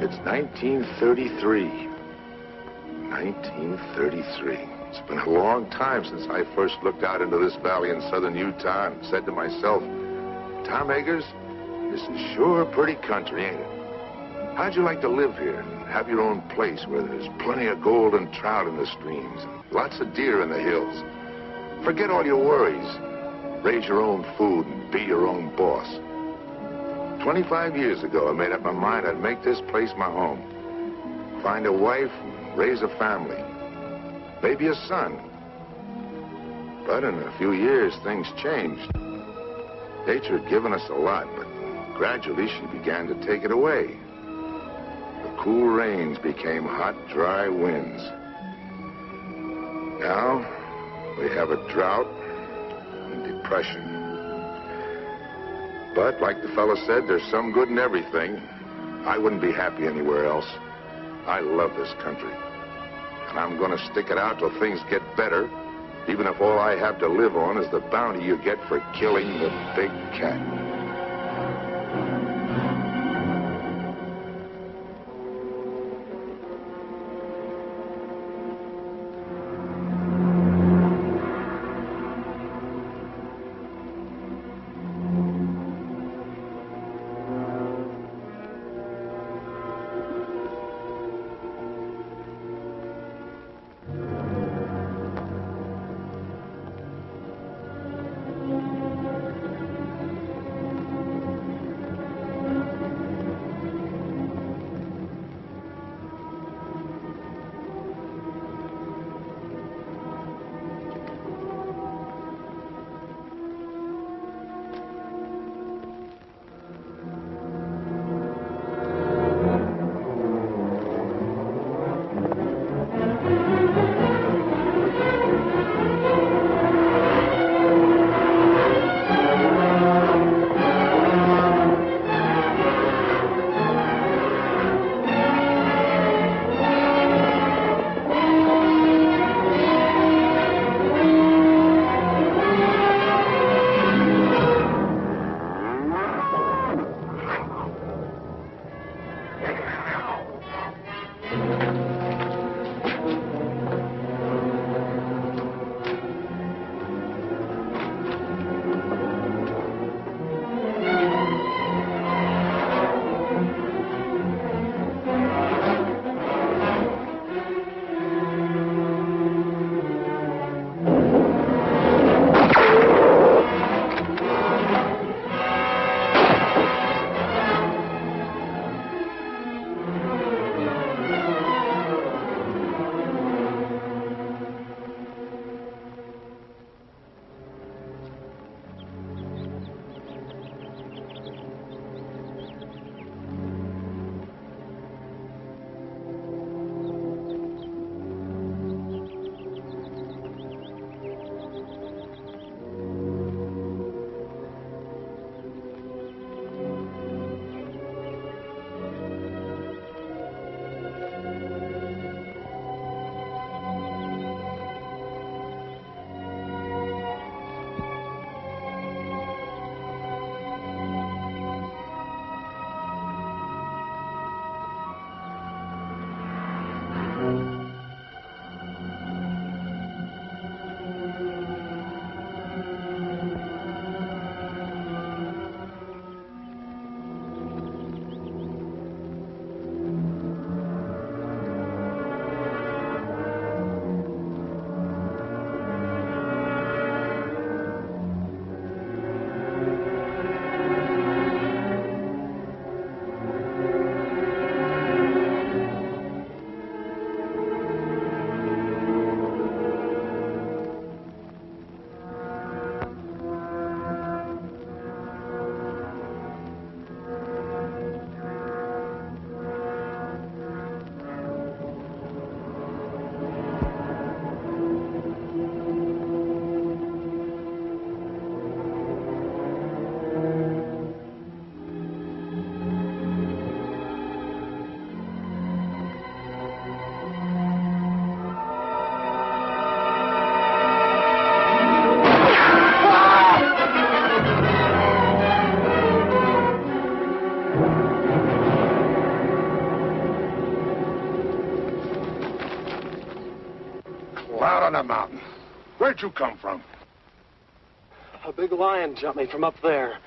It's 1933. 1933. It's been a long time since I first looked out into this valley in southern Utah and said to myself, Tom Eggars, this is sure a pretty country, ain't it? How'd you like to live here and have your own place where there's plenty of gold and trout in the streams and lots of deer in the hills? Forget all your worries. Raise your own food and be your own boss. 25 years ago, I made up my mind I'd make this place my home. Find a wife and raise a family. Maybe a son. But in a few years, things changed. Nature had given us a lot, but gradually she began to take it away. The cool rains became hot, dry winds. Now, we have a drought and depression. But, like the fellow said, there's some good in everything. I wouldn't be happy anywhere else. I love this country. And I'm going to stick it out till things get better, even if all I have to live on is the bounty you get for killing the big cat. on the mountain? Where'd you come from? A big lion jumped me from up there.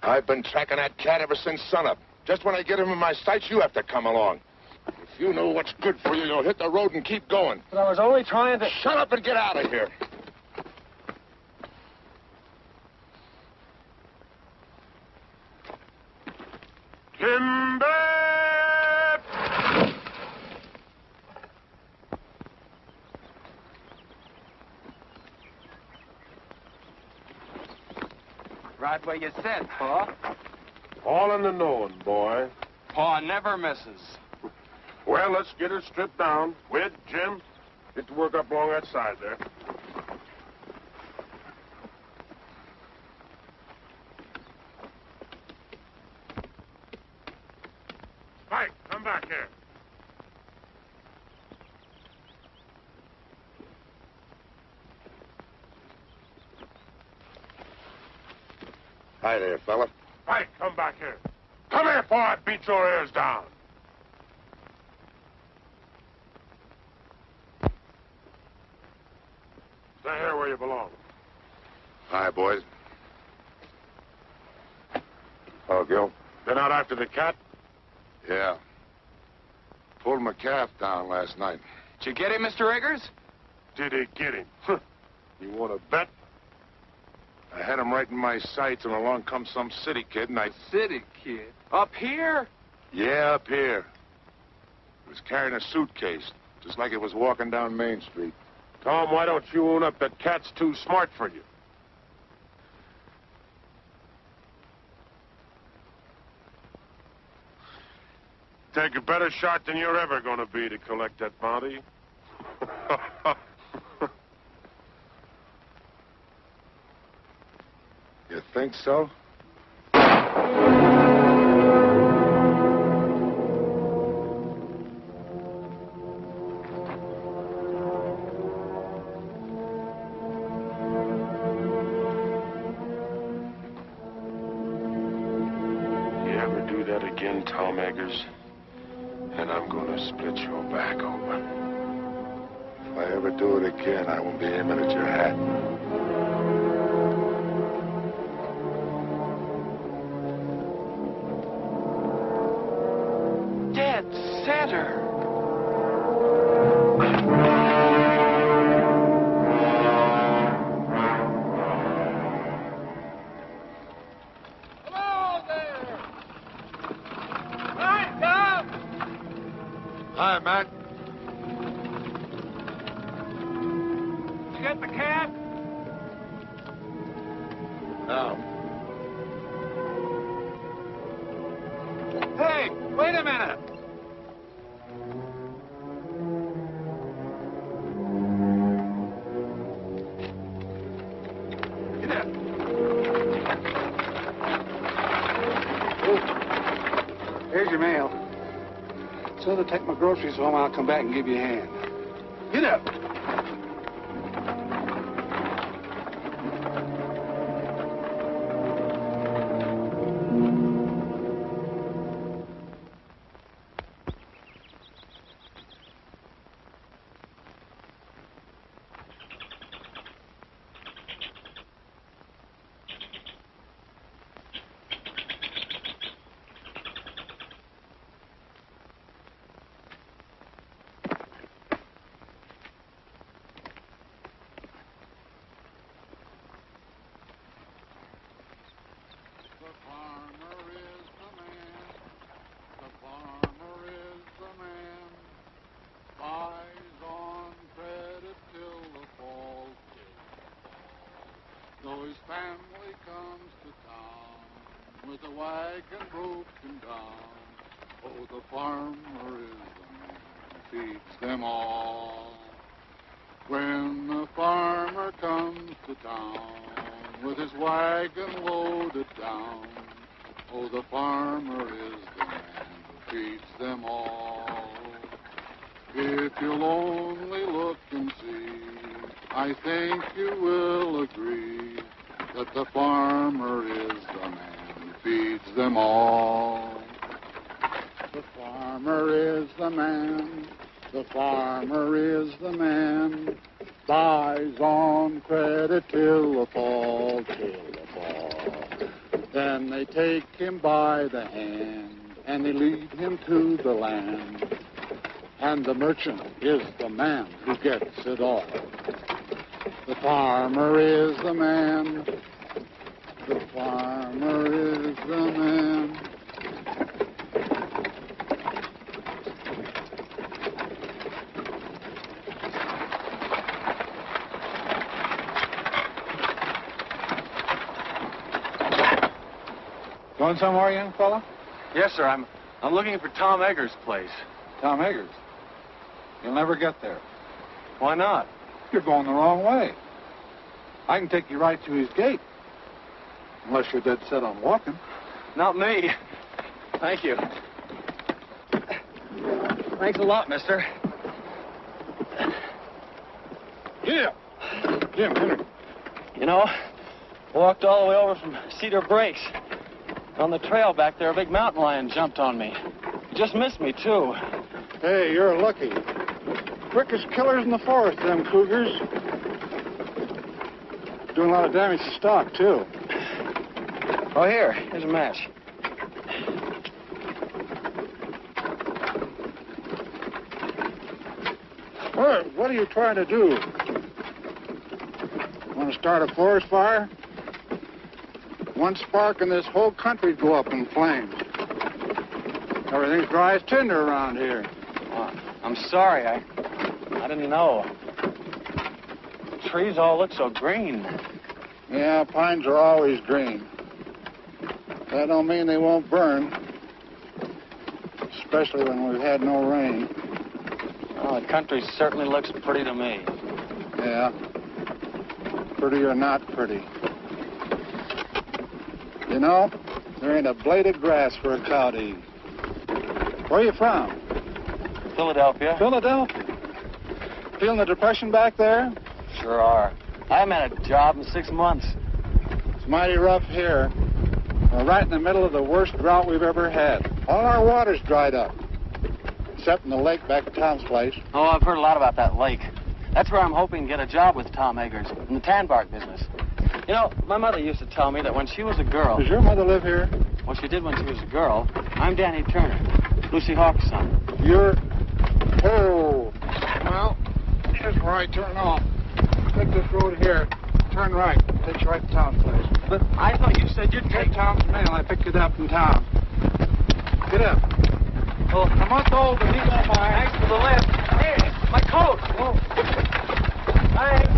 I've been tracking that cat ever since sunup. Just when I get him in my sights, you have to come along. If you know what's good for you, you'll hit the road and keep going. But I was only trying to... Shut up and get out of here. Timber! Right where you said, Pa. All in the knowing, boy. Pa never misses. Well, let's get her stripped down. Wid, Jim, get to work up along that side there. Spike, come back here. Hi there, fella. Spike, come back here. Come here before I beat your ears down. Stay here where you belong. Hi, boys. Oh, Gil? Been out after the cat? Yeah. Pulled my calf down last night. Did you get him, Mr. Eggars? Did he get him? You want to bet? I had him right in my sights, and along comes some city kid, and I... City kid? Up here? Yeah, up here. He was carrying a suitcase, just like it was walking down Main Street. Tom, why don't you own up that cat's too smart for you? Take a better shot than you're ever going to be to collect that bounty. You think so? You ever do that again, Tom Eggars, and I'm going to split your back open. If I ever do it again, I won't be aiming at your hat. Dead center. Hello there! Hi, Tom! Hi, Matt. Did you get the cat? No. Hey, wait a minute. Get up. Here's your mail. So to take my groceries home, I'll come back and give you a hand. Get up. His family comes to town with a wagon broken down. Oh, the farmer is the man who feeds them all. When the farmer comes to town with his wagon loaded down, oh, the farmer is the man who feeds them all. If you'll only look and see, I think you will agree that the farmer is the man who feeds them all. The farmer is the man, the farmer is the man buys on credit till the fall, till the fall. Then they take him by the hand, and they lead him to the land. And the merchant is the man who gets it all. The farmer is the man. The farmer is the man. Going somewhere, young fella? Yes, sir. I'm looking for Tom Eggars' place. Tom Eggars. You'll never get there. Why not? You're going the wrong way. I can take you right to his gate. Unless you're dead set on walking. Not me. Thank you. Thanks a lot, mister. Yeah. Jim, Henry. You know, walked all the way over from Cedar Breaks. On the trail back there, a big mountain lion jumped on me. He just missed me, too. Hey, you're lucky. Quickest killers in the forest, them cougars. Doing a lot of damage to stock, too. Oh, here's a match. What are you trying to do? Want to start a forest fire? One spark and this whole country'd go up in flames. Everything's dry as tinder around here. Oh, I'm sorry. I didn't know. The trees all look so green. Yeah, pines are always green. That don't mean they won't burn. Especially when we've had no rain. Oh, the country certainly looks pretty to me. Yeah. Pretty or not pretty. You know, there ain't a blade of grass for a cow to eat. Where are you from? Philadelphia. Philadelphia. Feeling the depression back there? Sure are. I haven't had a job in 6 months. It's mighty rough here. We're right in the middle of the worst drought we've ever had. All our water's dried up. Except in the lake back at Tom's place. Oh, I've heard a lot about that lake. That's where I'm hoping to get a job with Tom Eggars in the tan bark business. You know, my mother used to tell me that when she was a girl... Does your mother live here? Well, she did when she was a girl. I'm Danny Turner, Lucy Hawk's son. You're... Oh. Well, here's where I turn off. Take this road here. Turn right. Takes you right to Tom's place. But I thought you said you'd Take take... Tom's mail. I picked it up in town. Get up. Well, I'm not old, but he don't mind. thanks for the lift. Hey, my coat. Oh. Thanks.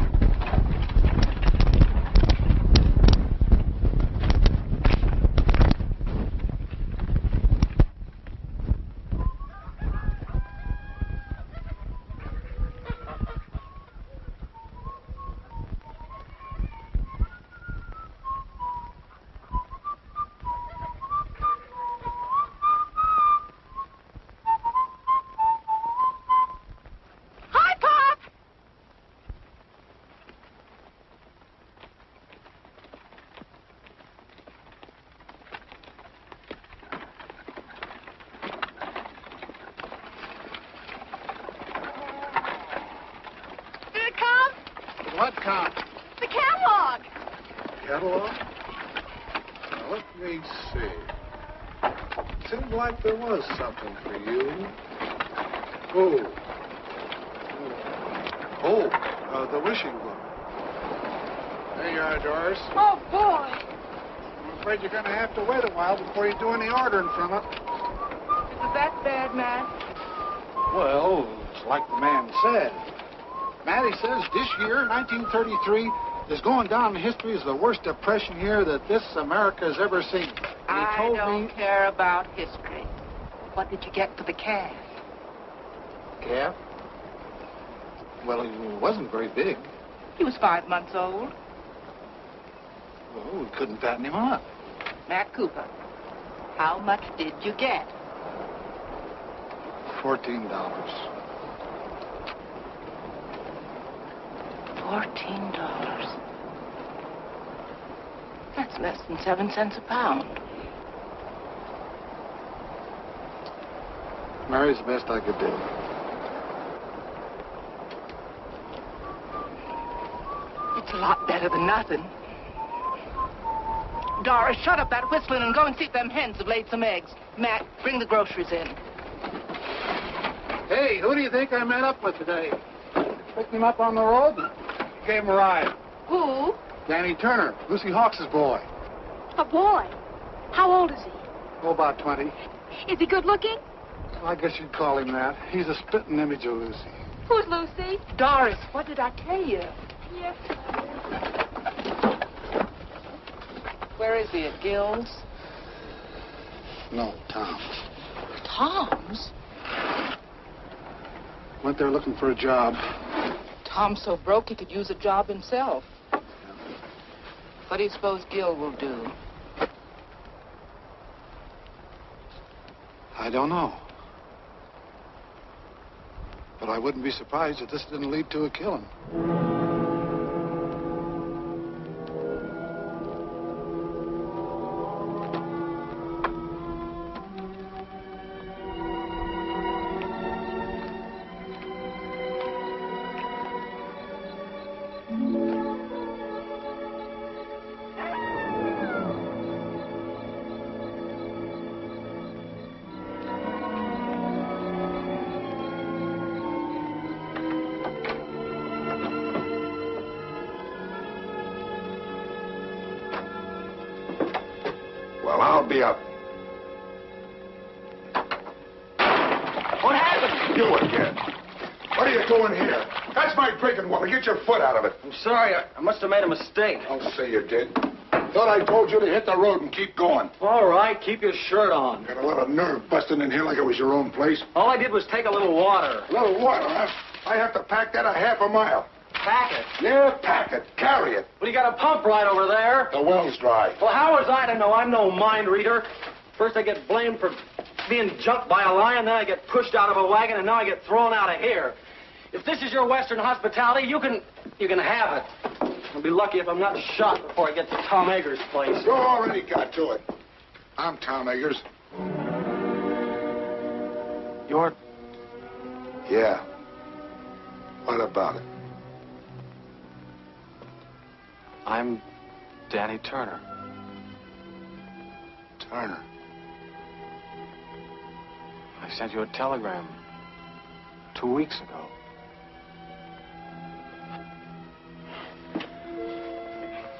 What count? The catalog. Catalog? Now, let me see. Seemed like there was something for you. The wishing book. There you are, Doris. Oh, boy. I'm afraid you're going to have to wait a while before you do any ordering from it. Was that bad, Matt? Well, it's like the man said. Matty says this year, 1933, is going down in history as the worst depression year that this America has ever seen. And he I told don't me... care about history. What did you get for the calf? Calf? Well, he wasn't very big. He was 5 months old. Well, we couldn't fatten him up. Matt Cooper, how much did you get? $14. $14. That's less than 7 cents a pound. Mary's the best I could do. a lot better than nothing. Doris, shut up that whistling and go and see if them hens have laid some eggs. Matt, bring the groceries in. Hey, who do you think I met up with today? Picked him up on the road and gave him a ride. Who? Danny Turner, Lucy Hawks' boy. A boy. How old is he? Oh, about 20. Is he good looking? Well, I guess you'd call him that. He's a spitting image of Lucy. Who's Lucy? Doris, what did I tell you? Yes. Where is he, at Gill's? No, Tom's. Tom's? Went there looking for a job. Tom's so broke he could use a job himself. What do you suppose Gill will do? I don't know. But I wouldn't be surprised if this didn't lead to a killing. Well, I'll be up. What happened? You again. What are you doing here? That's my drinking water. Get your foot out of it. I'm sorry. I must have made a mistake. Don't say you did. Thought I told you to hit the road and keep going. All right, keep your shirt on. Got a lot of nerve busting in here like it was your own place. All I did was take a little water. A little water, huh? I have to pack that a half a mile. Pack it. Yeah, pack it. Carry it. Well, you got a pump right over there. The well's dry. Well, how was I to know? I'm no mind reader. First I get blamed for being jumped by a lion, then I get pushed out of a wagon, and now I get thrown out of here. If this is your Western hospitality, you can have it. I'll be lucky if I'm not shot before I get to Tom Eggars' place. You already got to it. I'm Tom Eggars. You're... Yeah. What about it? I'm Danny Turner. Turner. I sent you a telegram 2 weeks ago.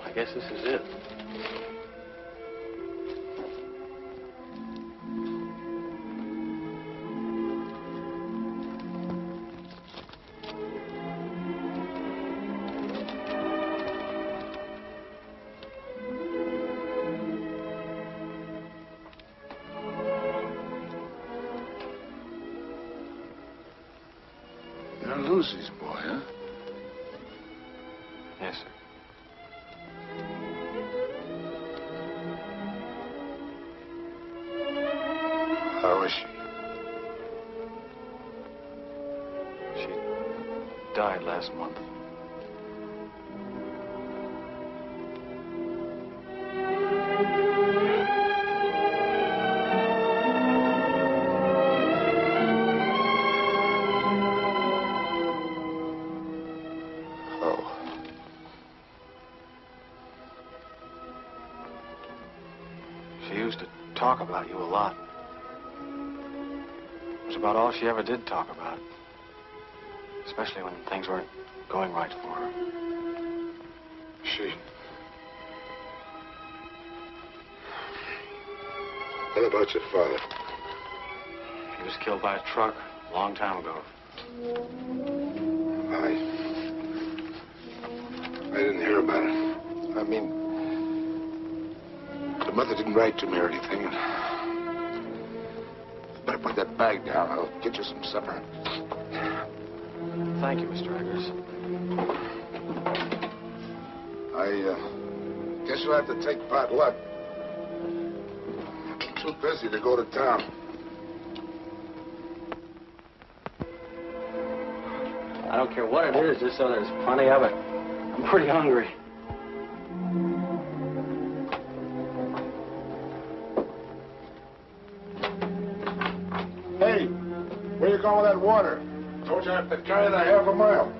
I guess this is it. You're Lucy's boy, huh? Yes, sir. How is she? She died last month. Oh. She used to talk about you a lot. It was about all she ever did talk about. Especially when things weren't going right for her. She... What about your father? He was killed by a truck a long time ago. I didn't hear about it. I mean, the mother didn't write to me or anything. Better put that bag down. I'll get you some supper. Thank you, Mr. Eggars. I guess you'll have to take pot luck. I'm too busy to go to town. I don't care what it is, just so there's plenty of it. I'm pretty hungry. Hey, where you going with that water? Told you I have to carry it a half a mile.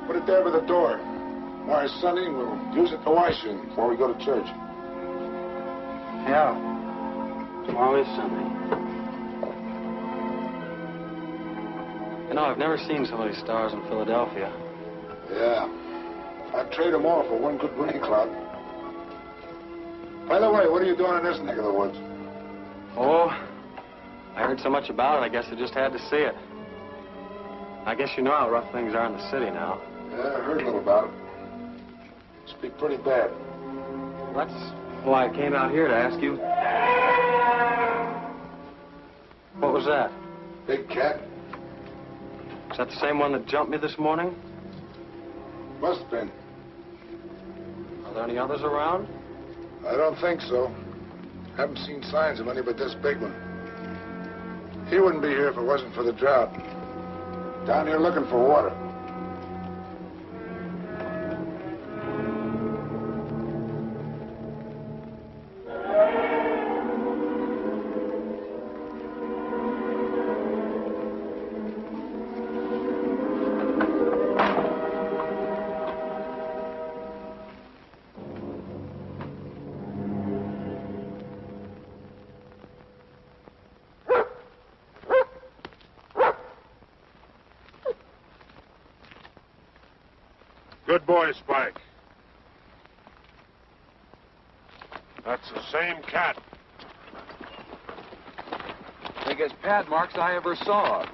Put it there by the door. Tomorrow's Sunday, we'll use it to wash in before we go to church. Yeah. Tomorrow is Sunday. You know, I've never seen so many stars in Philadelphia. Yeah. I'd trade them all for one good rain cloud. By the way, what are you doing in this neck of the woods? Oh, I heard so much about it, I guess I just had to see it. I guess you know how rough things are in the city now. Yeah, I heard a little about it. Must be pretty bad. That's why I came out here to ask you. What was that? Big cat? Is that the same one that jumped me this morning? Must have been. Are there any others around? I don't think so. Haven't seen signs of any but this big one. He wouldn't be here if it wasn't for the drought. Down here looking for water. Good boy, Spike. That's the same cat. Biggest pad marks I ever saw.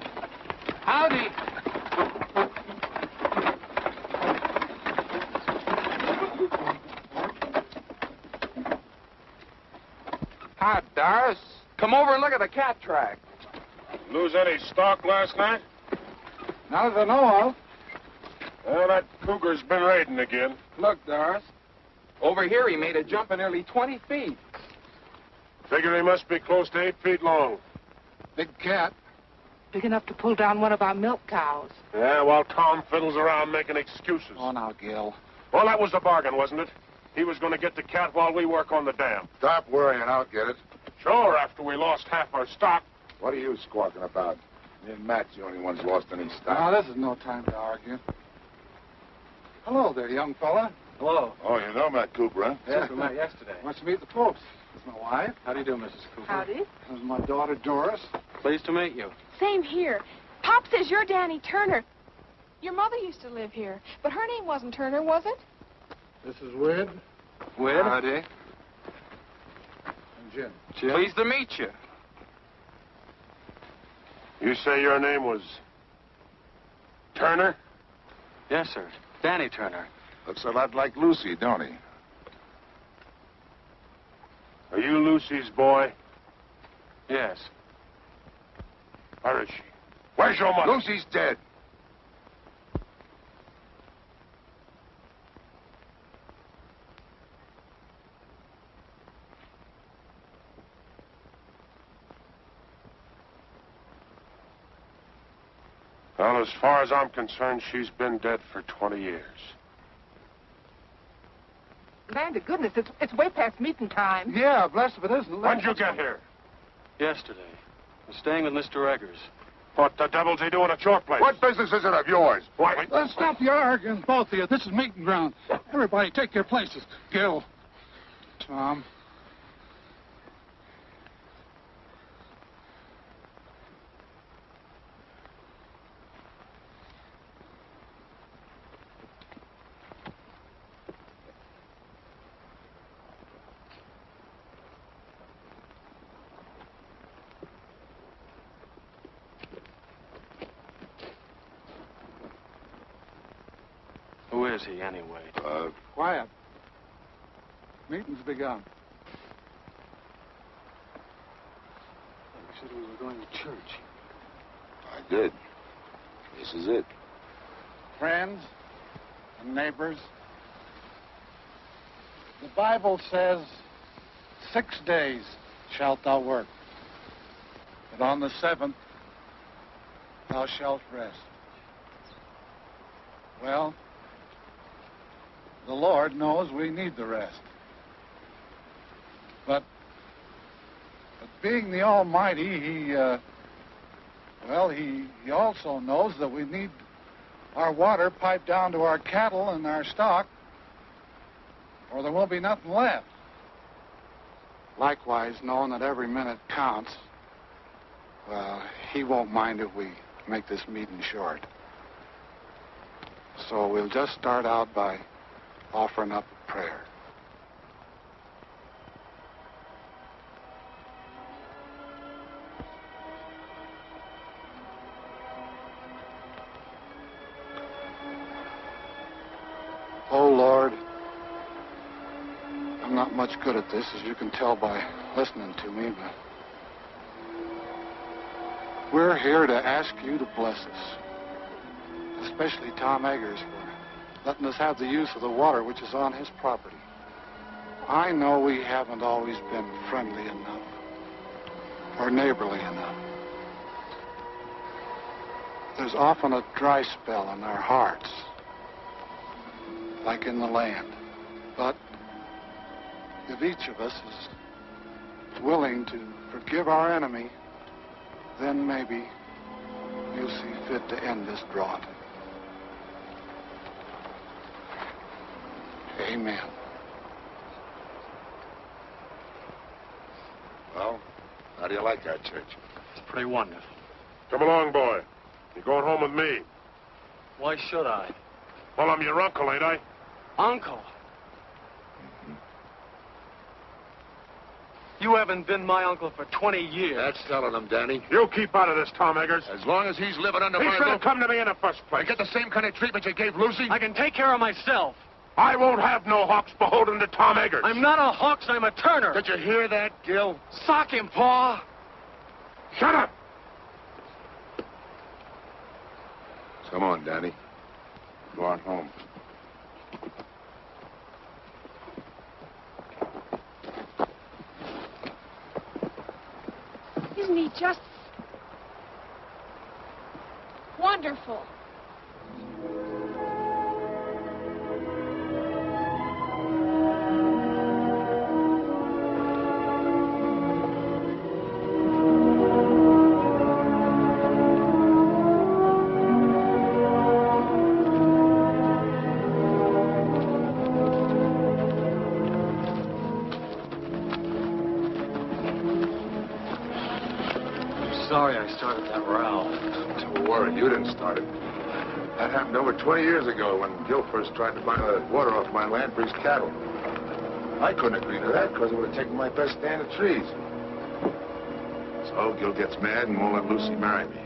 Howdy. Hi, Doris. Come over and look at the cat track. Lose any stock last night? Not that I know of. Well, that cougar's been raiding again. Look, Doris. Over here, he made a jump of nearly 20 feet. Figure he must be close to 8 feet long. Big cat. Big enough to pull down one of our milk cows. Yeah, while Tom fiddles around making excuses. Oh, now, Gil. Well, that was the bargain, wasn't it? He was going to get the cat while we work on the dam. Stop worrying, I'll get it. Sure, after we lost half our stock. What are you squawking about? Me and Matt's the only ones lost any stock. Now, this is no time to argue. Hello there, young fella. Hello. Oh, you know Matt Cooper, huh? Yes, we met yesterday. Wants to meet the folks. This is my wife. How do you do, Mrs. Cooper? Howdy. This is my daughter, Doris. Pleased to meet you. Same here. Pop says you're Danny Turner. Your mother used to live here, but her name wasn't Turner, was it? This is Wid Wid? Howdy. and Jim. Jim? Pleased to meet you. You say your name was Turner? Yes, sir. Danny Turner. Looks a lot like Lucy, don't he? Are you Lucy's boy? Yes. Where is she? Where's your mother? Lucy's dead. Well, as far as I'm concerned, she's been dead for 20 years. Land of goodness, it's way past meeting time. Yeah, blessed if it isn't. When'd you get here? Yesterday. I'm staying with Mr. Eggars. What the devil's he doing at your place? What business is it of yours? Why? Let's stop the arguing, both of you. This is meeting ground. Everybody take your places. Gil. Tom. Who is he, anyway? Quiet. Meeting's begun. You said we were going to church. I did. This is it. Friends and neighbors, the Bible says, 6 days shalt thou work, but on the 7th thou shalt rest. Well, the Lord knows we need the rest. But being the Almighty, He also knows that we need our water piped down to our cattle and our stock or there won't be nothing left. Likewise, knowing that every minute counts, well, he won't mind if we make this meeting short. So we'll just start out by offering up a prayer. Oh, Lord, I'm not much good at this, as you can tell by listening to me, but we're here to ask you to bless us, especially Tom Eggars for letting us have the use of the water which is on his property. I know we haven't always been friendly enough or neighborly enough. There's often a dry spell in our hearts, like in the land. But if each of us is willing to forgive our enemy, then maybe you'll see fit to end this drought. Amen. Well, how do you like our church? It's pretty wonderful. Come along, boy. You're going home with me. Why should I? Well, I'm your uncle, ain't I? Uncle? You haven't been my uncle for 20 years. That's telling them, Danny. You keep out of this, Tom Eggars. As long as he's living under He my should have roof, come to me in the first place. I get the same kind of treatment you gave Lucy. I can take care of myself. I won't have no hawks beholden to Tom Eggars. I'm not a Hawks, I'm a Turner. Did you hear that, Gil? Sock him, Pa. Shut up! Come on, Danny. Go on home. Isn't he just wonderful? Sorry I started that row. Don't worry, you didn't start it. That happened over 20 years ago when Gil first tried to buy the water off my land for his cattle. I couldn't agree to that because it would have taken my best stand of trees. So Gil gets mad and won't let Lucy marry me.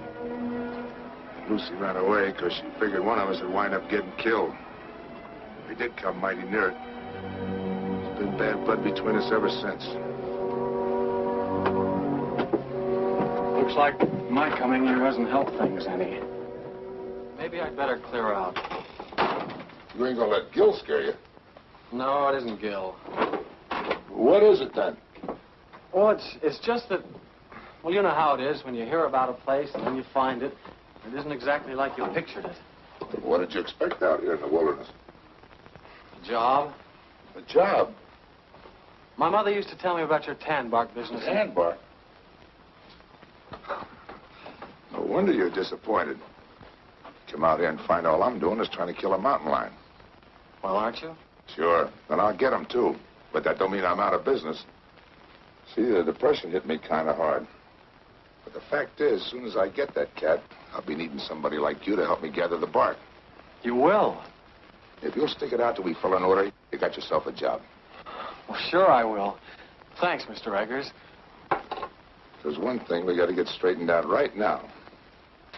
And Lucy ran away because she figured one of us would wind up getting killed. We did come mighty near it. There's been bad blood between us ever since. Looks like my coming here hasn't helped things any. Maybe I'd better clear out. You ain't gonna let Gil scare you. No, it isn't Gil. What is it then? Well, it's just that, well, you know how it is when you hear about a place and then you find it. It isn't exactly like you pictured it. What did you expect out here in the wilderness? A job? A job? My mother used to tell me about your tan bark business. Tan bark? No wonder you're disappointed. Come out here and find all I'm doing is trying to kill a mountain lion. Well, aren't you? Sure. Then I'll get him, too. But that don't mean I'm out of business. See, the depression hit me kind of hard. But the fact is, as soon as I get that cat, I'll be needing somebody like you to help me gather the bark. You will? If you'll stick it out till we fill an order, you got yourself a job. Well, sure I will. Thanks, Mr. Eggars. There's one thing we got to get straightened out right now.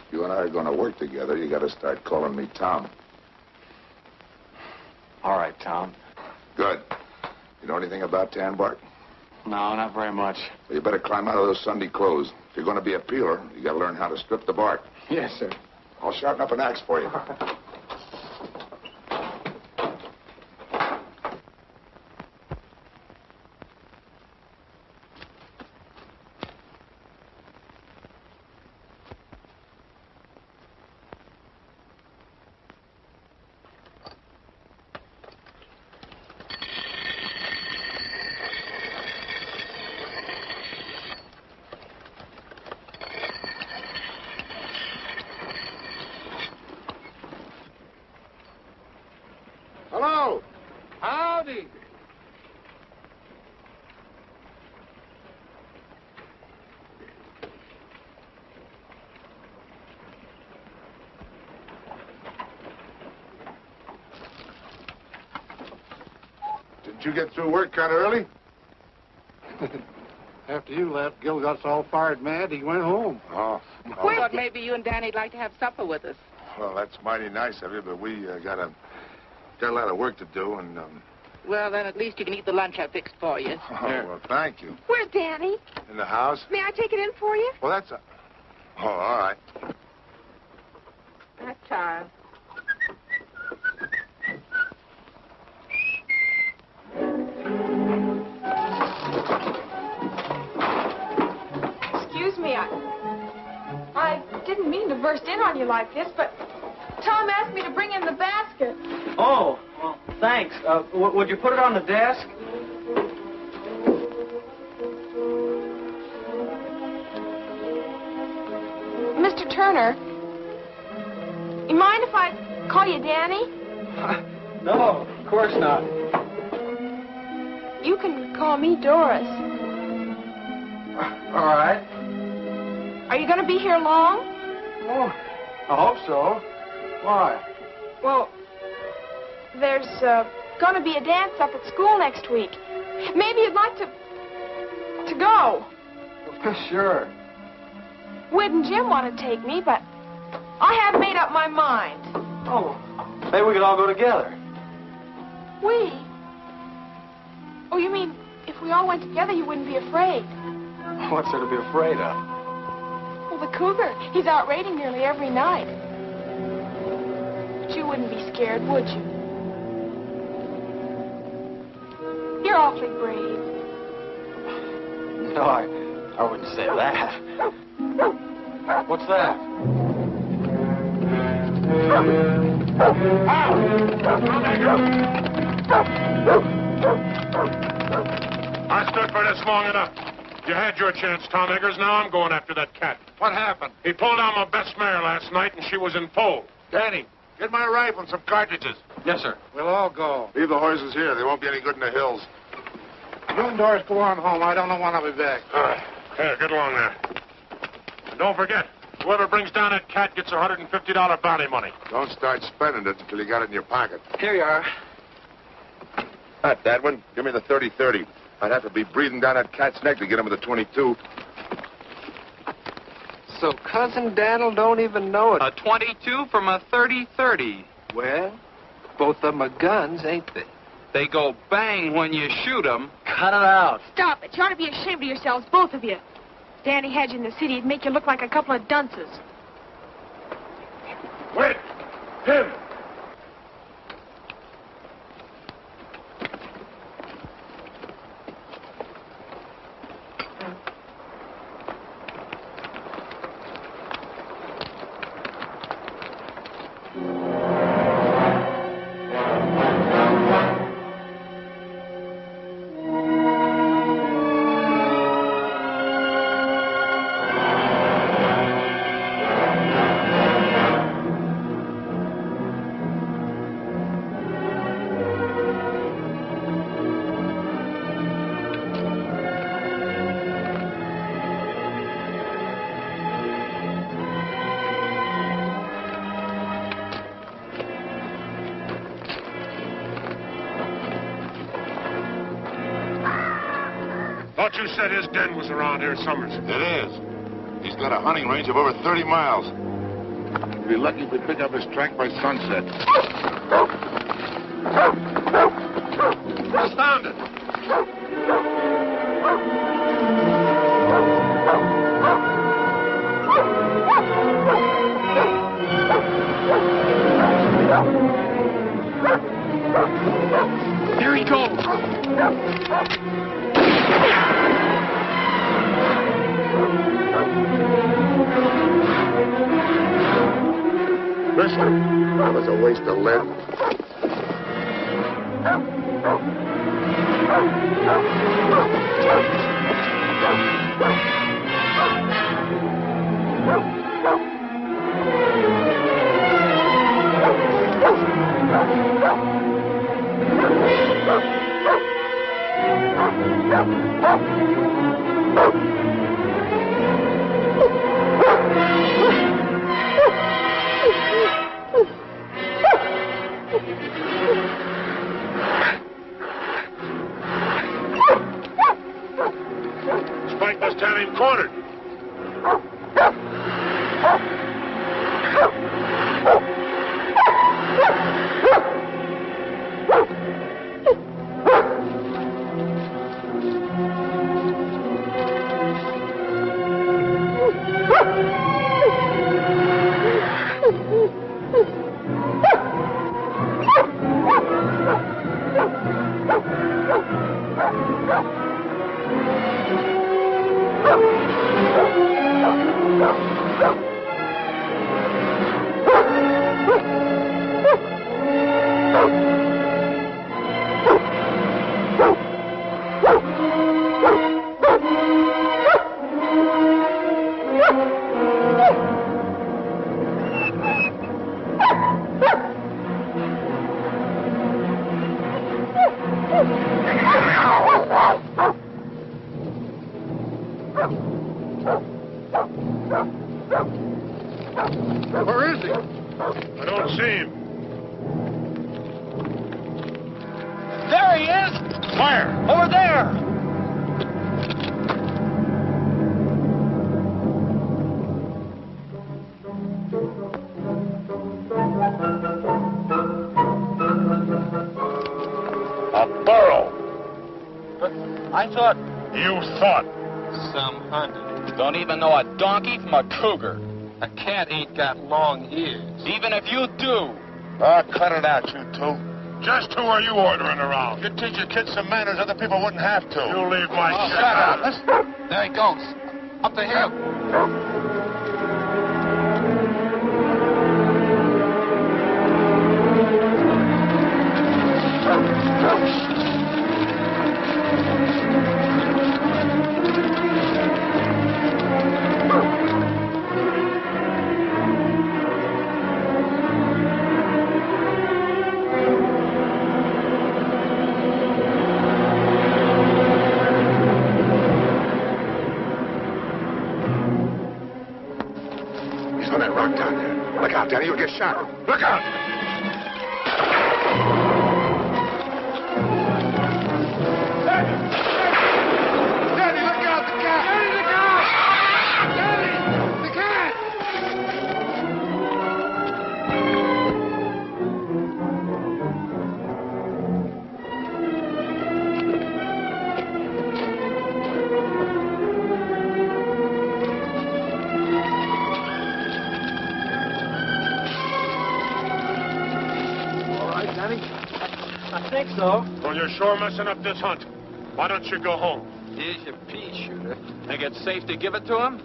If you and I are going to work together, you got to start calling me Tom. All right, Tom. Good. You know anything about tan bark? No, not very much. Well, you better climb out of those Sunday clothes. If you're going to be a peeler, you got to learn how to strip the bark. Yes, sir. I'll sharpen up an axe for you. Did you get through work kind of early? After you left, Gil got all fired mad. He went home. Oh. I thought maybe you and Danny'd like to have supper with us. Well, that's mighty nice of you, but we got a lot of work to do, and Well, then at least you can eat the lunch I fixed for you. Oh, well, thank you. Where's Danny? In the house? May I take it in for you? Well, that's a... Oh, all right. That child. Excuse me, I didn't mean to burst in on you like this, but Tom asked me to bring in the basket. Oh, well, thanks. Would you put it on the desk? Mr. Turner, you mind if I call you Danny? No, of course not. You can call me Doris. All right. Are you going to be here long? Oh, I hope so. Why? Well, there's going to be a dance up at school next week. Maybe you'd like to go. Sure. Wid and Jim want to take me, but I haven't made up my mind. Oh, maybe we could all go together. We? Oh, you mean if we all went together, you wouldn't be afraid? What's there to be afraid of? Well, the cougar, he's out raiding nearly every night. But you wouldn't be scared, would you? You're awfully brave. No, I wouldn't say that. What's that? I stood for this long enough. You had your chance, Tom Eggars. Now I'm going after that cat. What happened? He pulled down my best mare last night, and she was in foal. Danny, get my rifle and some cartridges. Yes, sir. We'll all go. Leave the horses here. They won't be any good in the hills. You and Doris go on home. I don't know when I'll be back. All right. Here, get along there. And don't forget, whoever brings down that cat gets $150 bounty money. Don't start spending it until you got it in your pocket. Here you are. Not that one. Give me the 30-30. I'd have to be breathing down that cat's neck to get him with the 22. So Cousin Daniel don't even know it. A 22 from a 30-30. Well, both of them are guns, ain't they? They go bang when you shoot them. Cut it out. Stop it. You ought to be ashamed of yourselves, both of you. Danny had you in the city. It'd make you look like a couple of dunces. Wait! Him! Thought you said his den was around here summers. It is. He's got a hunting range of over 30 miles. You'd be lucky if we pick up his track by sunset. Astounded! Here he goes. Listen, that was a waste of lead. ordered. Where is he? I don't see him. There he is! Where? Over there! A burro. But I thought... You thought. Some hunted. Don't even know a donkey from a cougar. A cat ain't got long ears. Even if you do. Ah, cut it out, you two. Just who are you ordering around? You teach your kids some manners other people wouldn't have to. You leave my shit out. There he goes. Up the hill. He's on that rock down there. Look out, Danny, you'll get shot. Look out! Danny, look out, the cat! Danny, look out! Danny, the cat! I think so. Well, you're sure messing up this hunt. Why don't you go home? Here's your pea shooter. Think it's safe to give it to him?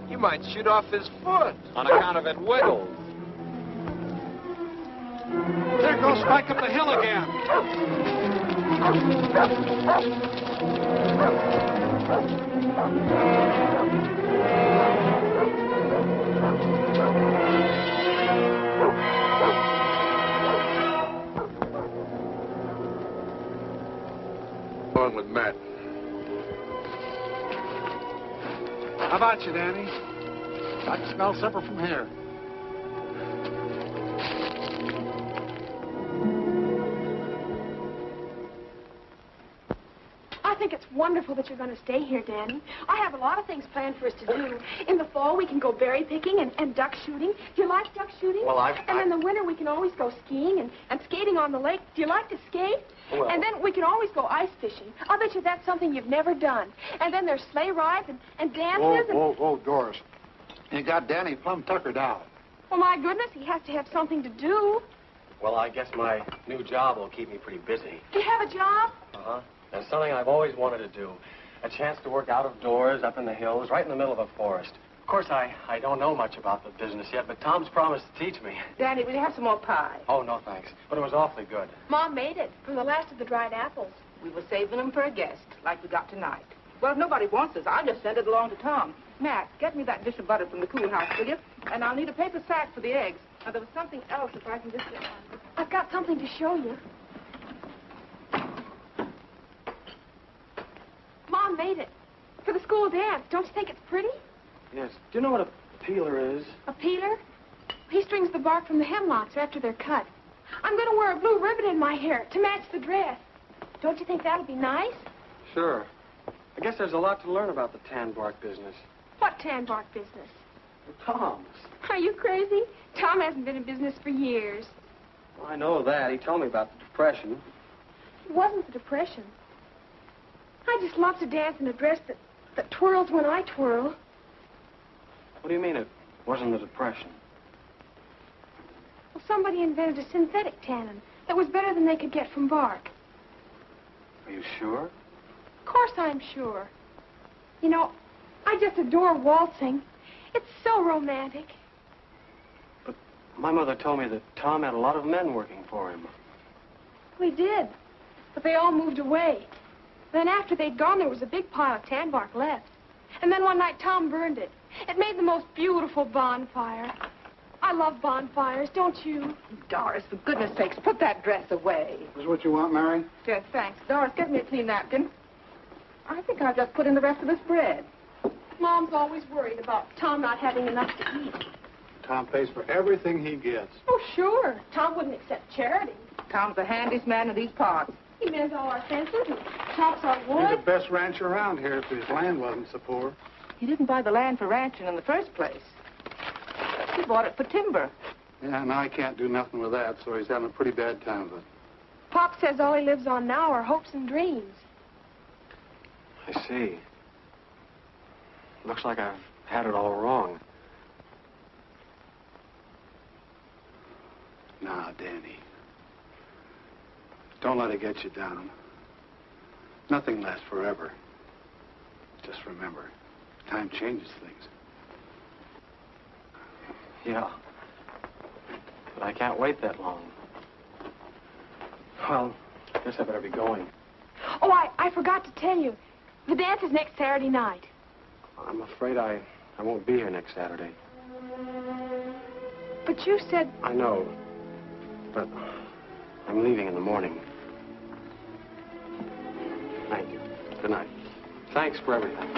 You might shoot off his foot. On account of it wiggles. There goes Spike up the hill again. Along with Matt. How about you, Danny? I can smell supper from here. I think it's wonderful that you're going to stay here, Danny. I have a lot of things planned for us to do. In the fall, we can go berry picking and duck shooting. Do you like duck shooting? Well, And in the winter, we can always go skiing and skating on the lake. Do you like to skate? Well. And then we can always go ice fishing. I'll bet you that's something you've never done. And then there's sleigh rides and dances. Whoa, Doris. You got Danny plumb tuckered out. Well, my goodness, he has to have something to do. Well, I guess my new job will keep me pretty busy. Do you have a job? Uh-huh. And something I've always wanted to do. A chance to work out of doors, up in the hills, right in the middle of a forest. Of course, I don't know much about the business yet, but Tom's promised to teach me. Danny, will you have some more pie? Oh, no, thanks. But it was awfully good. Mom made it from the last of the dried apples. We were saving them for a guest, like we got tonight. Well, if nobody wants this, I'll just send it along to Tom. Matt, get me that dish of butter from the cool house, will you? And I'll need a paper sack for the eggs. Now, there was something else if I can just get one. I've got something to show you. Mom made it for the school dance. Don't you think it's pretty? Yes. Do you know what a peeler is? A peeler? He strings the bark from the hemlocks after they're cut. I'm going to wear a blue ribbon in my hair to match the dress. Don't you think that'll be nice? Sure. I guess there's a lot to learn about the tan bark business. What tan bark business? Tom's. Are you crazy? Tom hasn't been in business for years. Well, I know that. He told me about the Depression. It wasn't the Depression. I just love to dance in a dress that twirls when I twirl. What do you mean it wasn't the Depression? Well, somebody invented a synthetic tannin that was better than they could get from bark. Are you sure? Of course I'm sure. You know, I just adore waltzing. It's so romantic. But my mother told me that Tom had a lot of men working for him. We did, but they all moved away. Then after they'd gone, there was a big pile of tan bark left. And then one night, Tom burned it. It made the most beautiful bonfire. I love bonfires, don't you? Doris, for goodness sakes, put that dress away. Is what you want, Mary? Yes, thanks. Doris, get me a clean napkin. I think I'll just put in the rest of this bread. Mom's always worried about Tom not having enough to eat. Tom pays for everything he gets. Oh, sure. Tom wouldn't accept charity. Tom's the handiest man in these parts. He mends all our fences and chops our wood. He's the best rancher around here if his land wasn't so poor. He didn't buy the land for ranching in the first place. He bought it for timber. Yeah, now he can't do nothing with that, so he's having a pretty bad time with it. Pop says all he lives on now are hopes and dreams. I see. Looks like I've had it all wrong. Now, Danny, don't let it get you down. Nothing lasts forever. Just remember, time changes things. Yeah. But I can't wait that long. Well, I guess I better be going. Oh, I forgot to tell you. The dance is next Saturday night. I'm afraid I won't be here next Saturday. But you said... I know. But I'm leaving in the morning. Thank you. Good night. Thanks for everything.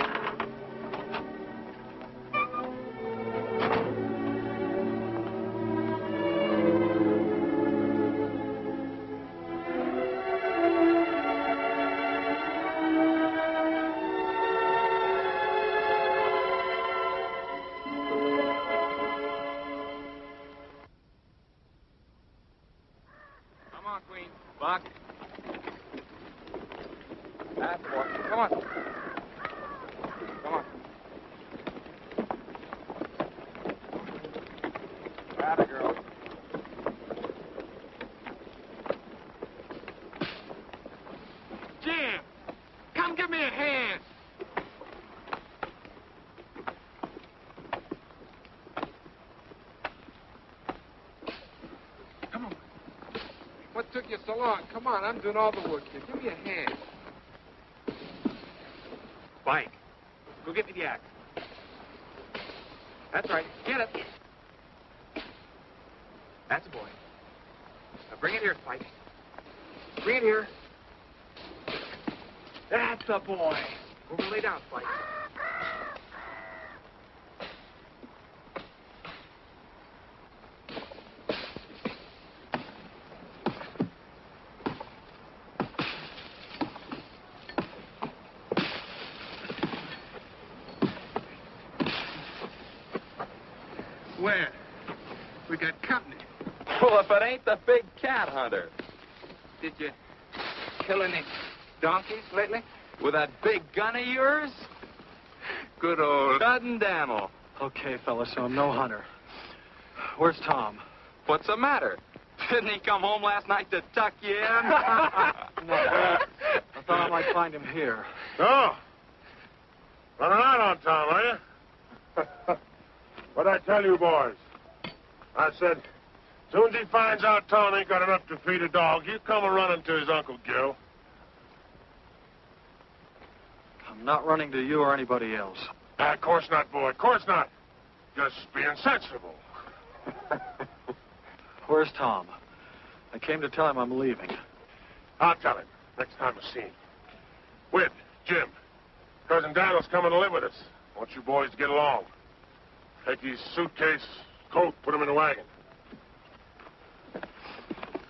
Come on, Queen. Buck. That's boy. Come on. Come on. Atta girl. Jim, come give me a hand. Come on. What took you so long? Come on, I'm doing all the work here. Give me a hand. Spike, go get me the axe. That's right. Get it. That's a boy. Now bring it here, Spike. Bring it here. That's a boy. Over and lay down, Spike. Where? We got company. Well, if it ain't the big cat hunter. Did you kill any donkeys lately? With that big gun of yours? Good old Dud Daniel. Okay, fellas, so I'm no hunter. Where's Tom? What's the matter? Didn't he come home last night to tuck you in? No. I thought I might find him here. No. Running out on Tom, are you? What'd I tell you, boys? I said, soon as he finds out Tom ain't got enough to feed a dog, he'll come a-running to his Uncle Gil. I'm not running to you or anybody else. Of course not, boy. Of course not. Just being sensible. Where's Tom? I came to tell him I'm leaving. I'll tell him next time I see him. Whit, Jim, Cousin Daniel's coming to live with us. I want you boys to get along. Take his suitcase, coat, put him in the wagon.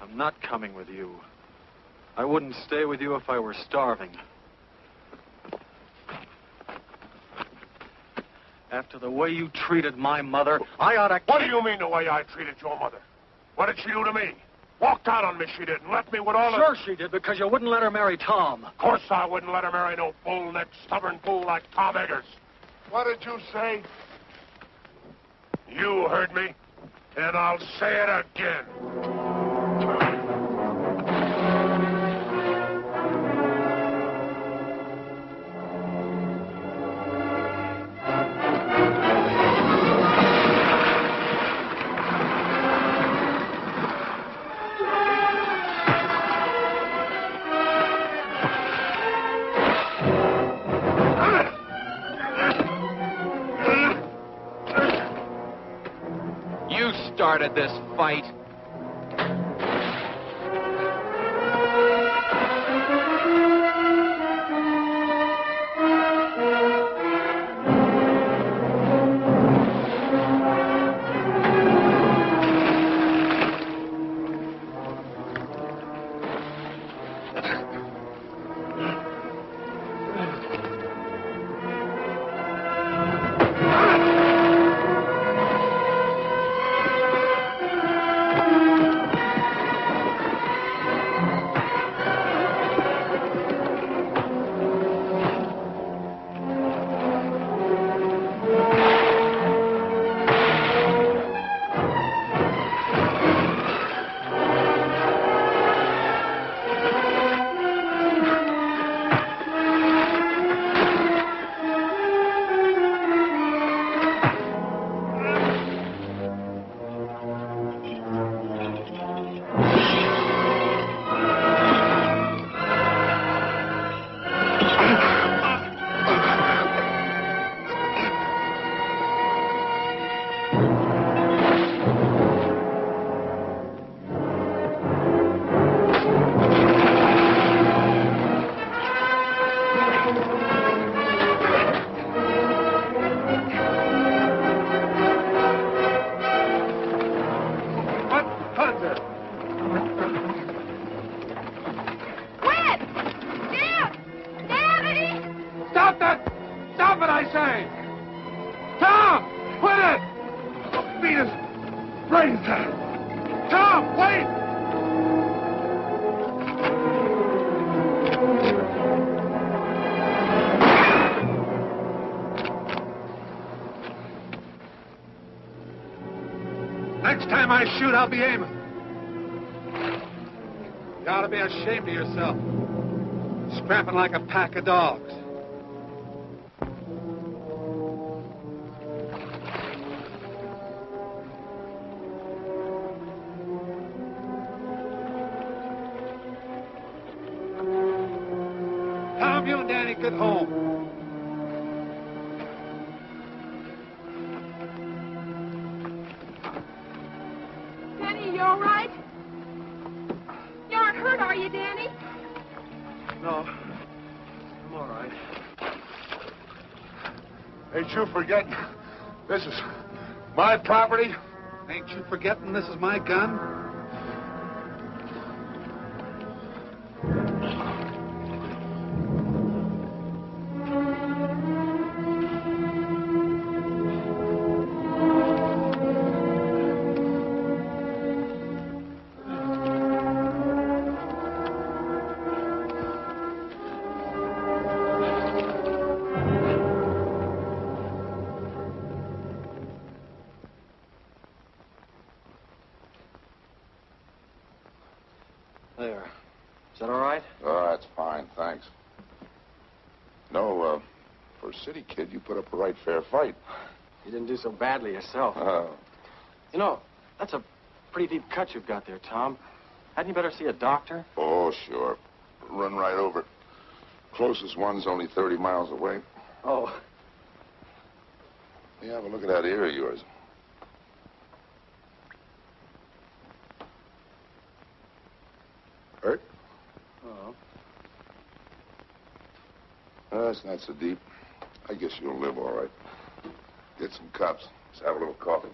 I'm not coming with you. I wouldn't stay with you if I were starving. After the way you treated my mother, I ought to... What do you mean the way I treated your mother? What did she do to me? Walked out on me, she did, and left me with all the... Sure she did, because you wouldn't let her marry Tom. Of course I wouldn't let her marry no bull-necked, stubborn fool like Tom Eggars. What did you say? You heard me, and I'll say it again. Started this fight. Next time I shoot, I'll be aiming. You ought to be ashamed of yourself. Scrapping like a pack of dogs. Tom, you and Danny get home. You all right? You aren't hurt, are you, Danny? No. I'm all right. Ain't you forgetting? This is my property? Ain't you forgetting this is my gun? There. Is that all right? Oh, that's fine, thanks. No, for a city kid, you put up a right fair fight. You didn't do so badly yourself. Oh. You know, that's a pretty deep cut you've got there, Tom. Hadn't you better see a doctor? Oh, sure. Run right over it. Closest one's only 30 miles away. Oh. Yeah, have a look at that ear of yours. Hurt? Oh. That's not so deep. I guess you'll live all right. Get some cups. Let's have a little coffee.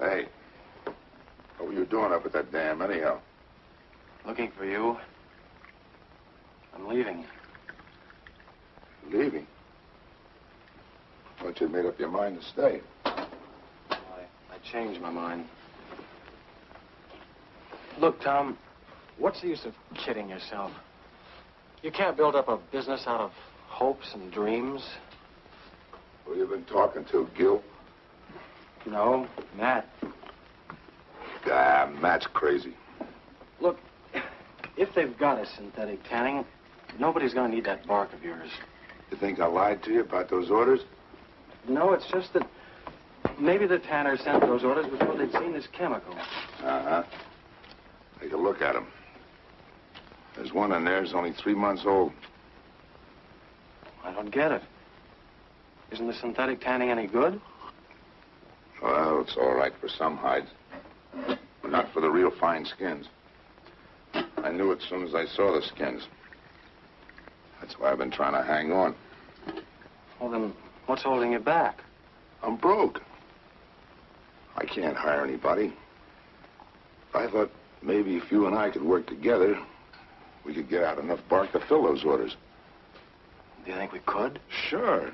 Hey, what were you doing up at that dam anyhow? Looking for you. leaving. Leaving? I thought you'd made up your mind to stay. I changed my mind. Look, Tom, what's the use of kidding yourself? You can't build up a business out of hopes and dreams. Who you been talking to, Gil? No, Matt. Ah, Matt's crazy. Look, if they've got a synthetic tanning, nobody's going to need that bark of yours. You think I lied to you about those orders? No, it's just that maybe the tanner sent those orders before they'd seen this chemical. Uh-huh. Take a look at them. There's one in there that's only 3 months old. I don't get it. Isn't the synthetic tanning any good? Well, it's all right for some hides, but not for the real fine skins. I knew it as soon as I saw the skins. That's why I've been trying to hang on. Well, then, what's holding you back? I'm broke. I can't hire anybody. I thought maybe if you and I could work together, we could get out enough bark to fill those orders. Do you think we could? Sure.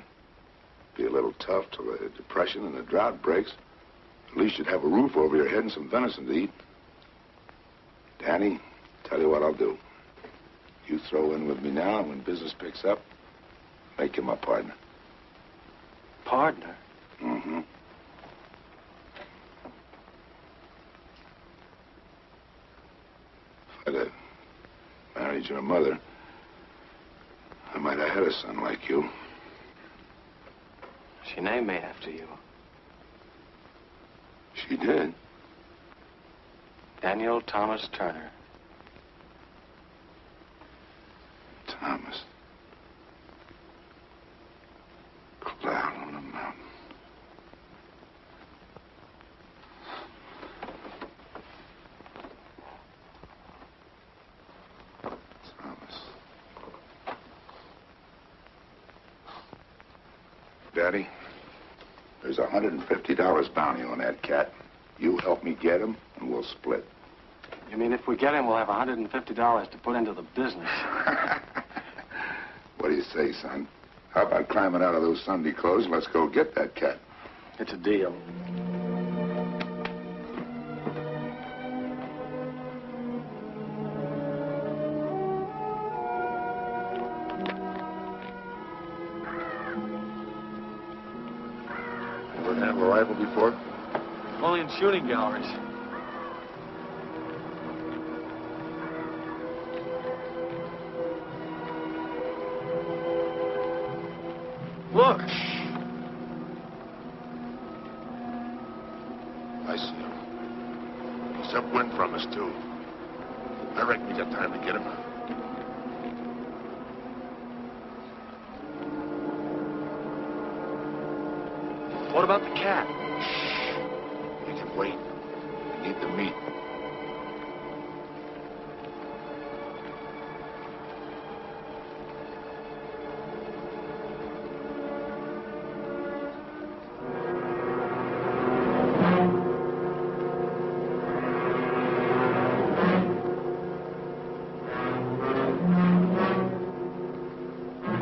Be a little tough till the depression and the drought breaks. At least you'd have a roof over your head and some venison to eat. Danny, tell you what I'll do. You throw in with me now, and when business picks up, make you my partner. Partner? Mm-hmm. If I'd have married your mother, I might have had a son like you. She named me after you. She did? Daniel Thomas Turner. Thomas. Cloud on the mountain. Thomas. Daddy, there's $150 bounty on that cat. You help me get him, and we'll split. You mean if we get him, we'll have $150 to put into the business? What do you say, son? How about climbing out of those Sunday clothes and let's go get that cat? It's a deal. Ever handle a rifle before? Only in shooting galleries. Look! I see him. He's upwind from us, too. I reckon we got time to get him. What about the cat? He can wait. We need the meat.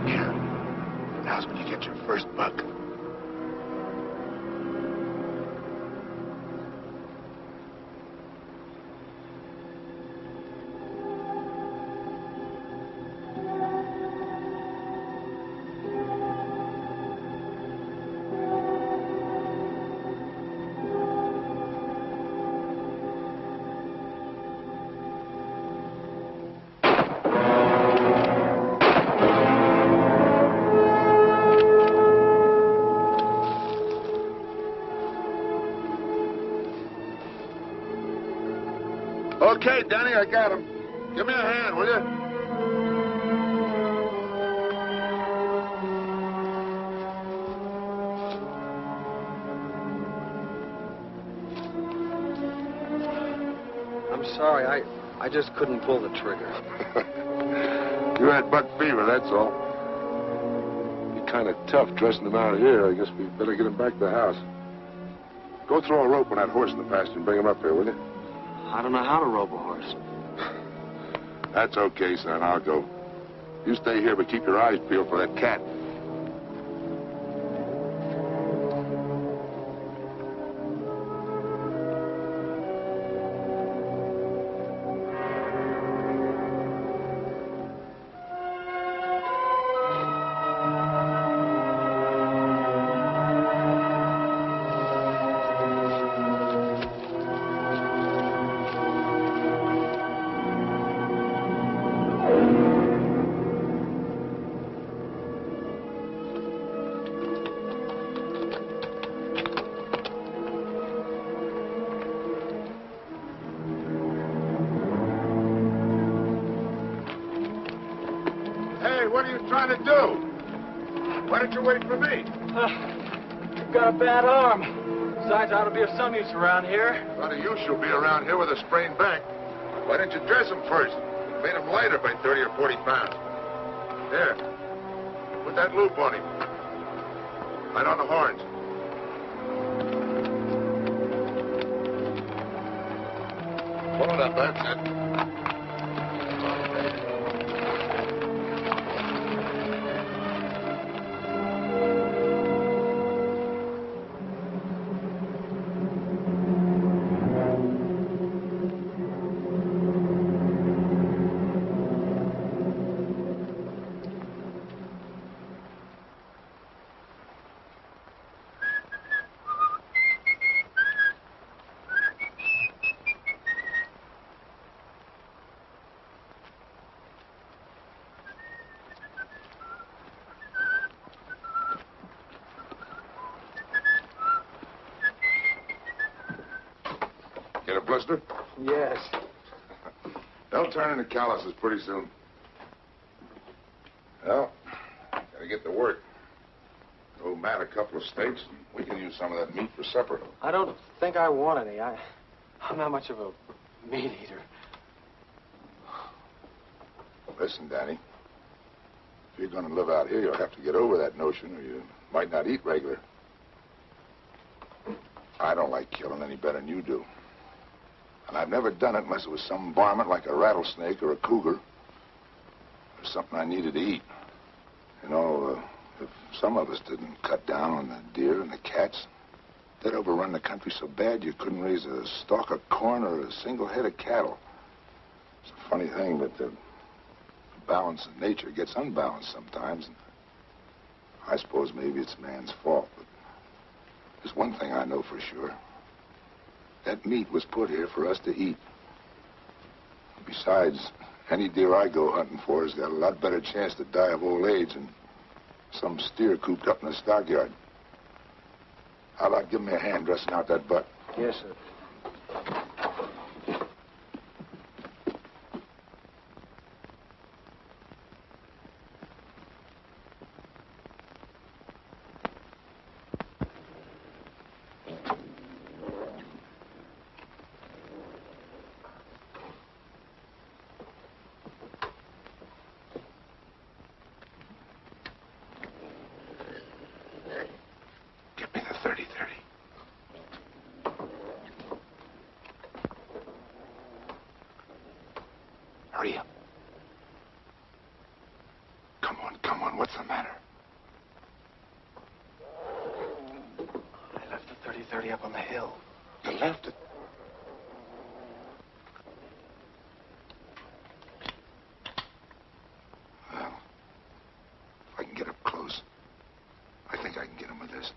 Yeah. Now's when you get your first buck. Okay, Danny, I got him. Give me a hand, will you? I'm sorry, I just couldn't pull the trigger. You had buck fever, that's all. You're kind of tough dressing him out of here. I guess we better get him back to the house. Go throw a rope on that horse in the pasture and bring him up here, will you? I don't know how to rope a horse. That's okay, son. I'll go. You stay here, but keep your eyes peeled for that cat. What are you trying to do? Why don't you wait for me? You've got a bad arm. Besides, I ought to be of some use around here. A lot of use you'll be around here with a sprained back. Why didn't you dress him first? Made him lighter by 30 or 40 pounds. Here. Put that loop on him. Right on the horns. Pull it up, that's it. Get a blister? Yes. They'll turn into calluses pretty soon. Well, gotta get to work. Owe Matt a couple of steaks, and we can use some of that meat for supper. I don't think I want any. I'm not much of a meat eater. Listen, Danny. If you're gonna live out here, you'll have to get over that notion, or you might not eat regular. I don't like killing any better than you do. And I've never done it unless it was some varmint like a rattlesnake or a cougar. Or something I needed to eat. You know, if some of us didn't cut down on the deer and the cats, they'd overrun the country so bad you couldn't raise a stalk of corn or a single head of cattle. It's a funny thing, but the balance of nature gets unbalanced sometimes. And I suppose maybe it's man's fault, but there's one thing I know for sure. That meat was put here for us to eat. Besides, any deer I go hunting for has got a lot better chance to die of old age than some steer cooped up in a stockyard. How about giving me a hand dressing out that butt? Yes, sir. Give me the 30-30. Hurry up. Come on, what's the matter? I left the 30-30 up on the hill. You left it. Well, if I can get up close, I think I can get him with this.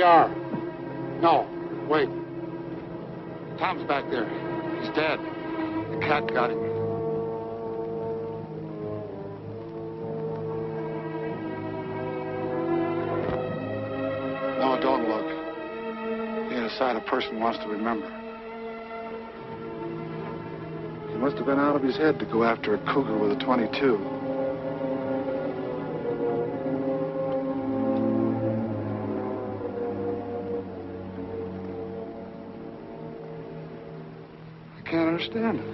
are. No, wait. Tom's back there. He's dead. The cat got him. No, don't look. He ain't a sight a person wants to remember. He must have been out of his head to go after a cougar with a .22. I can't understand it.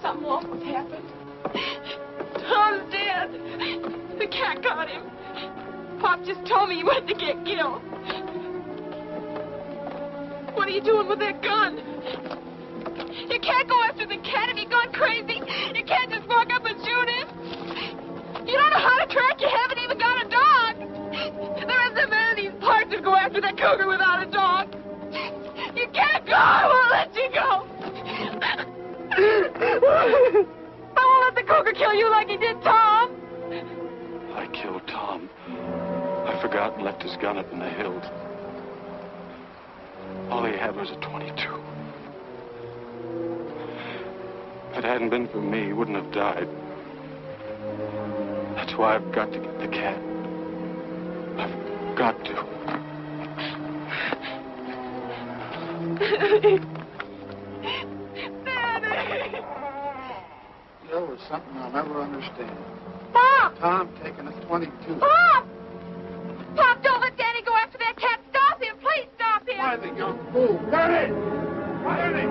Something awful's happened. Tom's dead. The cat got him. Pop just told me he went to get killed. What are you doing with that gun? You can't go after the cat. Have you gone crazy? You can't just walk up and shoot him. You don't know how to track. You haven't even got a dog. There isn't a man in these parts who'd go after that cougar without a dog. You can't go. I won't let you go. I won't let the cougar kill you like he did Tom. I killed Tom. I forgot and left his gun up in the hills. All he had was a .22. If it hadn't been for me, he wouldn't have died. That's why I've got to get the cat. I've got to. Daddy! There was something I'll never understand. Pop! Tom taking a .22. Pop! Pop, don't let Danny go after that cat. Stop him. Please stop him. Why, the young fool? Danny! Danny!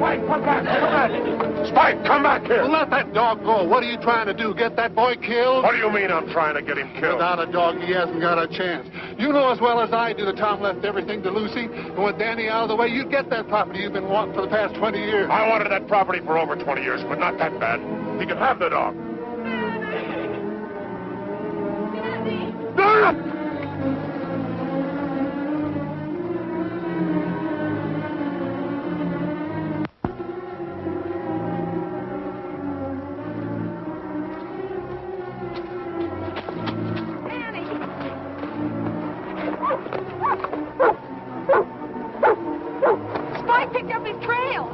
Spike, come back! Come back! Spike, come back here! Well, let that dog go. What are you trying to do? Get that boy killed? What do you mean I'm trying to get him killed? Without a dog, he hasn't got a chance. You know as well as I do that Tom left everything to Lucy. And with Danny out of the way, you'd get that property you've been wanting for the past 20 years. I wanted that property for over 20 years, but not that bad. He could have the dog. Daddy! Spike picked up his trail.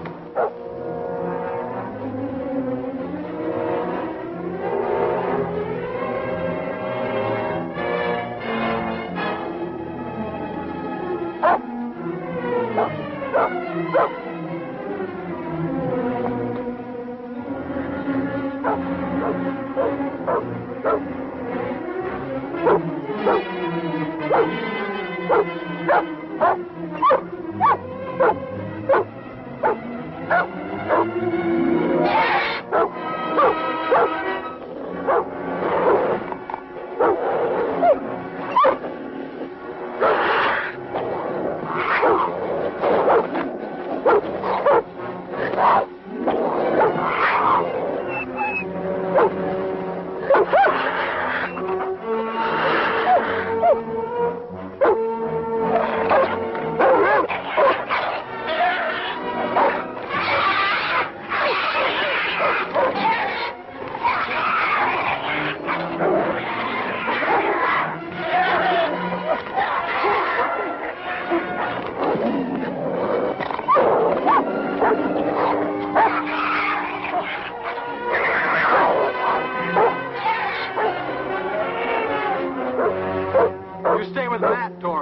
You stay with Matt, Tor.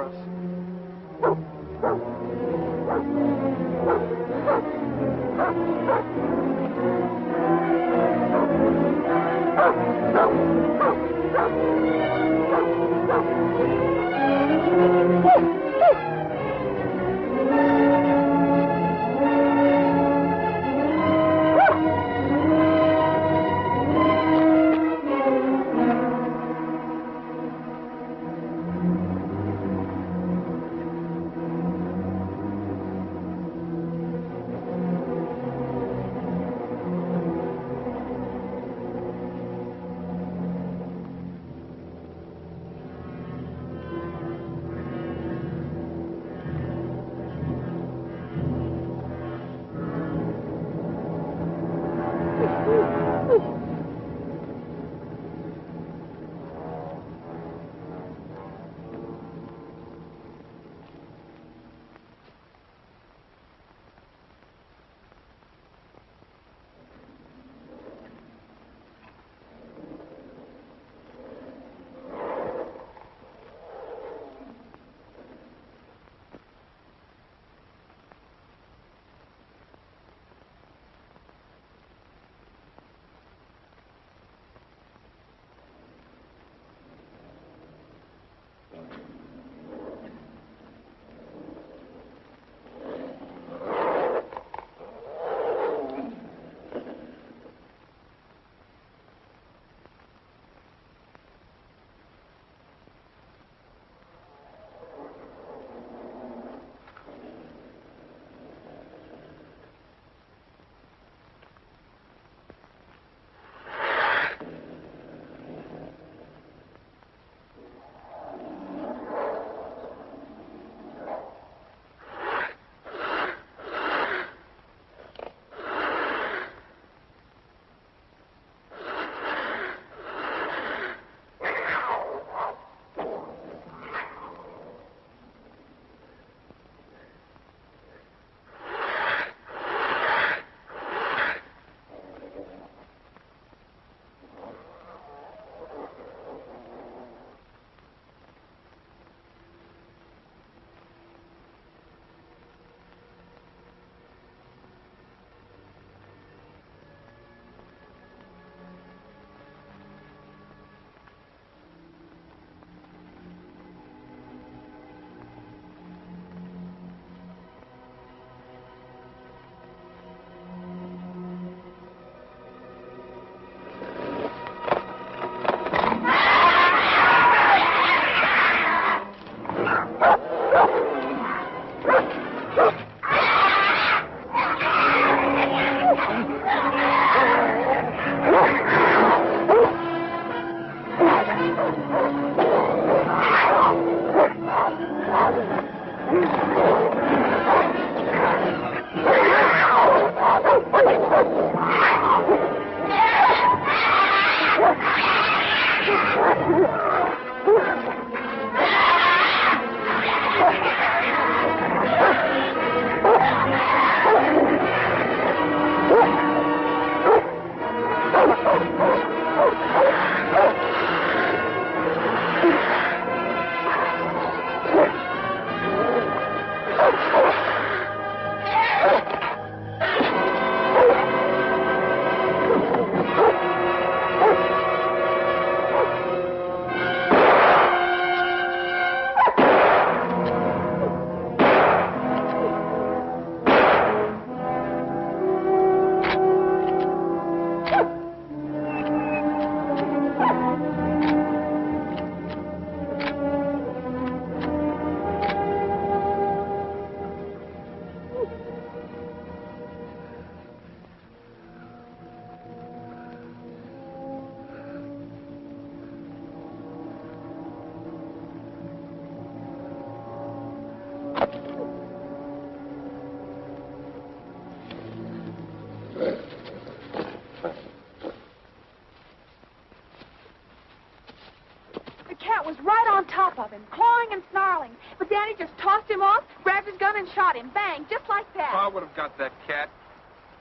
Was right on top of him, clawing and snarling. But Danny just tossed him off, grabbed his gun, and shot him. Bang, just like that. I would have got that cat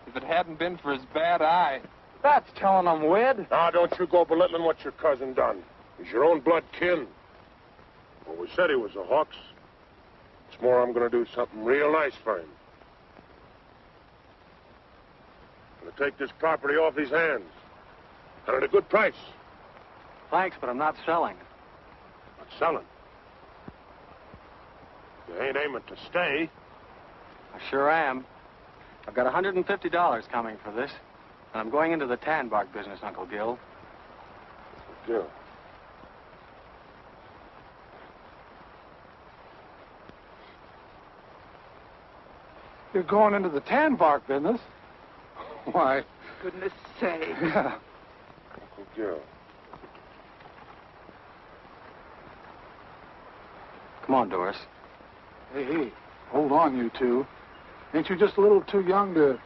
if it hadn't been for his bad eye. That's telling him, Wed. Now, don't you go belittling what your cousin done. He's your own blood kin. Well, we said he was a Hawks. It's more, I'm going to do something real nice for him. I'm going to take this property off his hands. And at a good price. Thanks, but I'm not selling. Not selling. You ain't aiming to stay. I sure am. I've got $150 coming for this, and I'm going into the tan bark business, Uncle Gil. Gil. You're going into the tan bark business? Why? Goodness sake. Yeah. Uncle Gil. Come on, Doris. Hey, hold on, you two. Ain't you just a little too young to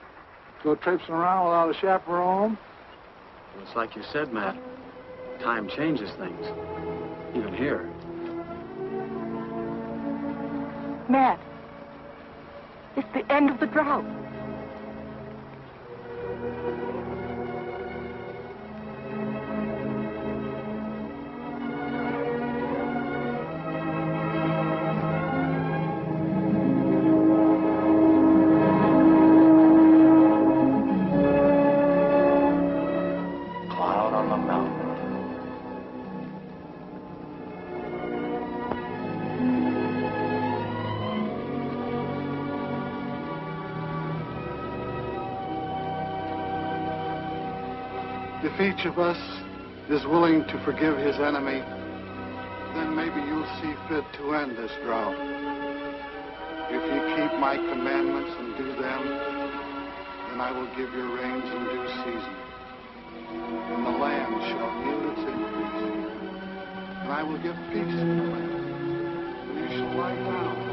go traipsing around without a chaperone? Well, it's like you said, Matt. Time changes things. Even here. Matt, it's the end of the drought. Cloud on the mountain. If each of us is willing to forgive his enemy, then maybe you'll see fit to end this drought. If you keep my commandments and do them, then I will give your rains in due season, and the land shall yield its increase, and I will give peace to the land, and you shall lie down